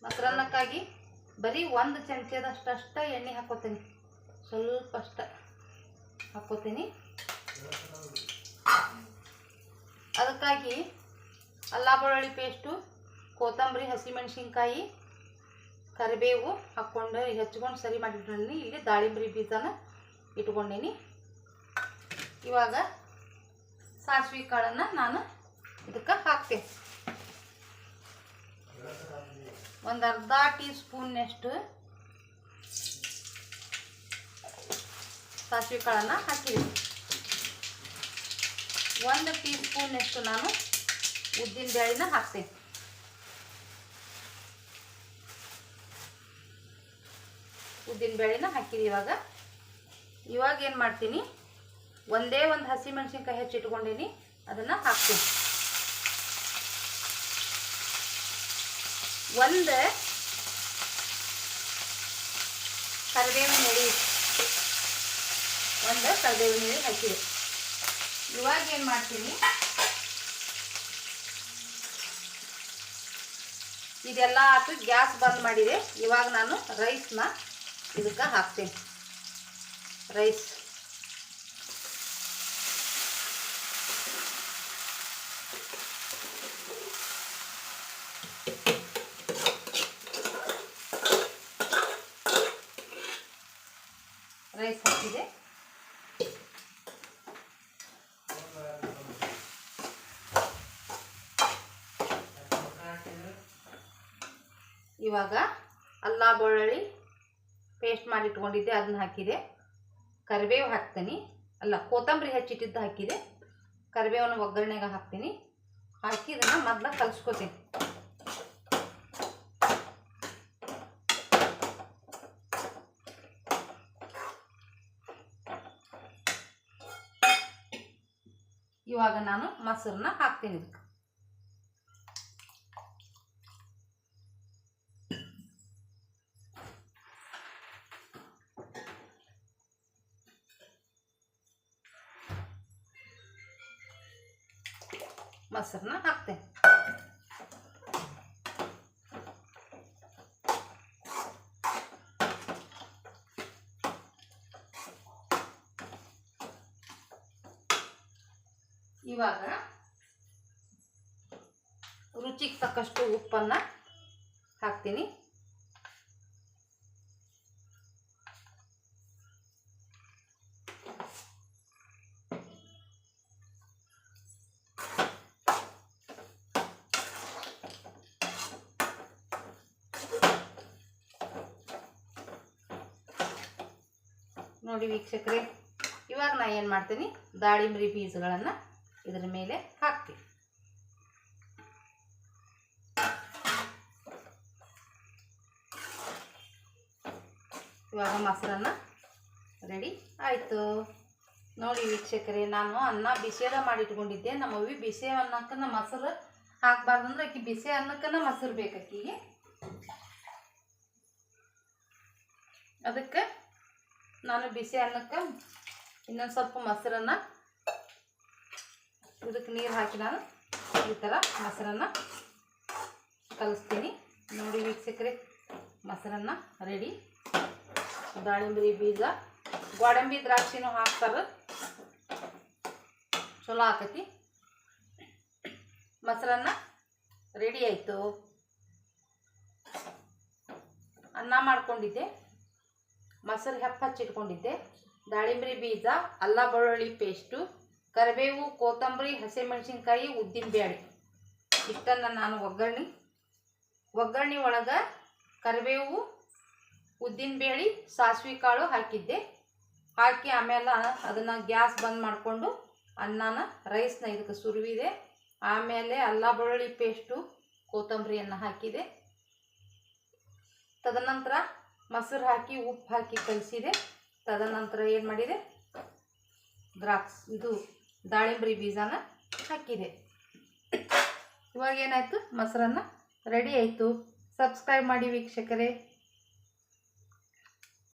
ಮೊಸರನ್ನಕ್ಕಾಗಿ ಬರೀ 1 ಚಮಚದಷ್ಟು ಎಣ್ಣೆ ಹಾಕೋತೀನಿ. ಸ್ವಲ್ಪ ಅಷ್ಟ ಹಾಕೋತೀನಿ. ಅದಕ್ಕಾಗಿ ಅಲ್ಲ ಬೆಳ್ಳುಳ್ಳಿ ಪೇಸ್ಟು, ಕೊತ್ತಂಬರಿ, ಹಸಿಮೆಣಸಿನ್ಕಾಯಿ, ಕರಿಬೇವು ಹಾಕ್ಕೊಂಡು ಹೆಚ್ಚಿಕೊಂಡು ಸರಿ ಮಾಡಿಟ್ಕೊಂಡೀನಿ. ಇಲ್ಲಿ ದಾಳಿಂಬರಿ ಬೀಜನ ಇಟ್ಕೊಂಡೀನಿ. ಇವಾಗ ಸಾಸಿವೆ ಕಾಳನ್ನು ನಾನು ಇದಕ್ಕೆ ಹಾಕ್ತೇನೆ. ಒಂದು ಅರ್ಧ ಟೀ ಸ್ಪೂನ್ನಷ್ಟು ಸಾಸಿವೆ ಕಾಳನ್ನು ಹಾಕಿದ್ದೀನಿ. 1 ಟೀ ಸ್ಪೂನ್ನಷ್ಟು ನಾನು ಉದ್ದಿನ ಬೇಳೆನ ಹಾಕ್ತೇನೆ. ಉದ್ದಿನ ಬೇಳೆನ ಹಾಕಿದ್ದೀನಿ. ಇವಾಗ ಏನು ಮಾಡ್ತೀನಿ, ಒಂದೇ ಒಂದು ಹಸಿಮೆಣಸಿನ್ಕಾಯಿ ಹೆಚ್ಚಿಟ್ಕೊಂಡೀನಿ, ಅದನ್ನು ಹಾಕ್ತೀನಿ. 1 ಕರಿಬೇವಿನ ಎಲೆ, 1 ಕರಿಬೇವಿನ ಎಲೆ ಹಾಕಿದೆ. ಇವಾಗ ಏನು ಮಾಡ್ತೀನಿ, ಇದೆಲ್ಲ ಆತು, ಗ್ಯಾಸ್ ಬಂದ್ ಮಾಡಿದೆ. ಇವಾಗ ನಾನು ರೈಸ್ನ ಇದಕ್ಕೆ ಹಾಕ್ತೇನೆ. ರೈಸ್ ಹಾಕಿದೆ. ಇವಾಗ ಅಲ್ಲ ಬೆಳ್ಳುಳ್ಳಿ ಪೇಸ್ಟ್ ಮಾಡಿ ಇಟ್ಕೊಂಡಿದ್ದೆ, ಅದನ್ನ ಹಾಕಿದೆ. ಕರಿಬೇವು ಹಾಕ್ತೀನಿ, ಅಲ್ಲ ಕೊತ್ತಂಬರಿ ಹೆಚ್ಚಿಟ್ಟಿದ್ದು ಹಾಕಿದೆ. ಕರಿಬೇವನ್ನ ಒಗ್ಗರಣೆಗೆ ಹಾಕ್ತೀನಿ. ಹಾಕಿ ಇದನ್ನು ಮೊದಲು ಕಲಿಸ್ಕೊತೀನಿ. ಇವಾಗ ನಾನು ಮೊಸರನ್ನ ಹಾಕ್ತೀನಿ. ಇದಕ್ಕೆ ಮೊಸರನ್ನ ಹಾಕ್ತೇನೆ. ಇವಾಗ ರುಚಿಗೆ ತಕ್ಕಷ್ಟು ಉಪ್ಪನ್ನು ಹಾಕ್ತೀನಿ. ನೋಡಿ ವೀಕ್ಷಕರೇ, ಇವಾಗ ನಾನು ಏನು ಮಾಡ್ತೀನಿ, ದಾಳಿಂಬರಿ ಬೀಜಗಳನ್ನು ಇದರ ಮೇಲೆ ಹಾಕ್ತೀನಿ. ಇವಾಗ ಮೊಸರನ್ನ ರೆಡಿ ಆಯಿತು. ನೋಡಿ ವೀಕ್ಷಕರೇ, ನಾನು ಅನ್ನ ಬಿಸಿಯದ ಮಾಡಿಟ್ಕೊಂಡಿದ್ದೆ. ನಮ್ಮ ಅವ್ವಿ ಬಿಸಿ ಅನ್ನಕ್ಕನ ಮೊಸರು ಹಾಕಬಾರ್ದಂದ್ರೆ ಆಕಿ ಬಿಸಿ ಅನ್ನಕ್ಕನ ಮೊಸರು ಬೇಕು ಆಕಿಗೆ. ಅದಕ್ಕೆ ನಾನು ಬಿಸಿ ಅನ್ನಕ್ಕೆ ಇನ್ನೊಂದು ಸ್ವಲ್ಪ ಮೊಸರನ್ನು ಇದಕ್ಕೆ ನೀರು ಹಾಕಿ ನಾನು ಈ ಥರ ಮೊಸರನ್ನು ಕಲಿಸ್ತೀನಿ. ನೋಡಿ ವೀಕ್ಷಕರೇ, ಮೊಸರನ್ನ ರೆಡಿ. ದಾಳಿಂಬರಿ ಬೀಜ, ಗೋಡಂಬಿ ದ್ರಾಕ್ಷಿನೂ ಹಾಕ್ತಾರೆ, ಚಲೋ ಆಕತಿ. ಮೊಸರನ್ನ ರೆಡಿ ಆಯಿತು. ಅನ್ನ ಮಾಡ್ಕೊಂಡಿದ್ದೆ, ಮೊಸರು ಹಚ್ಚಿಟ್ಕೊಂಡಿದ್ದೆ, ದಾಳಿಂಬರಿ ಬೀಜ, ಅಲ್ಲ ಬೆಳ್ಳುಳ್ಳಿ ಪೇಸ್ಟು, ಕರಿಬೇವು, ಕೊತ್ತಂಬರಿ, ಹಸಿಮೆಣಸಿನ್ಕಾಯಿ, ಉದ್ದಿನ ಬೇಳೆ ಇಷ್ಟನ್ನು ನಾನು ಒಗ್ಗರಣೆ ಒಳಗೆ ಕರಿಬೇವು, ಉದ್ದಿನ ಬೇಳೆ, ಸಾಸಿವೆ ಕಾಳು ಹಾಕಿದ್ದೆ. ಹಾಕಿ ಆಮೇಲೆ ಅದನ್ನು ಗ್ಯಾಸ್ ಬಂದ್ ಮಾಡಿಕೊಂಡು ಅನ್ನನ ರೈಸ್ನ ಇದಕ್ಕೆ ಸುರುವಿದೆ. ಆಮೇಲೆ ಅಲ್ಲ ಬೆಳ್ಳುಳ್ಳಿ ಪೇಸ್ಟು, ಕೊತ್ತಂಬರಿಯನ್ನು ಹಾಕಿದೆ. ತದನಂತರ ಮೊಸರು ಹಾಕಿ ಉಪ್ಪು ಹಾಕಿ ಕಲಿಸಿದೆ. ತದನಂತರ ಏನು ಮಾಡಿದೆ, ದಾಳಿಂಬರಿ ಬೀಜನ ಹಾಕಿದೆ. ಇವಾಗ ಏನಾಯಿತು, ಮೊಸರನ್ನ ರೆಡಿ ಆಯಿತು. ಸಬ್ಸ್ಕ್ರೈಬ್ ಮಾಡಿ ವೀಕ್ಷಕರೇ.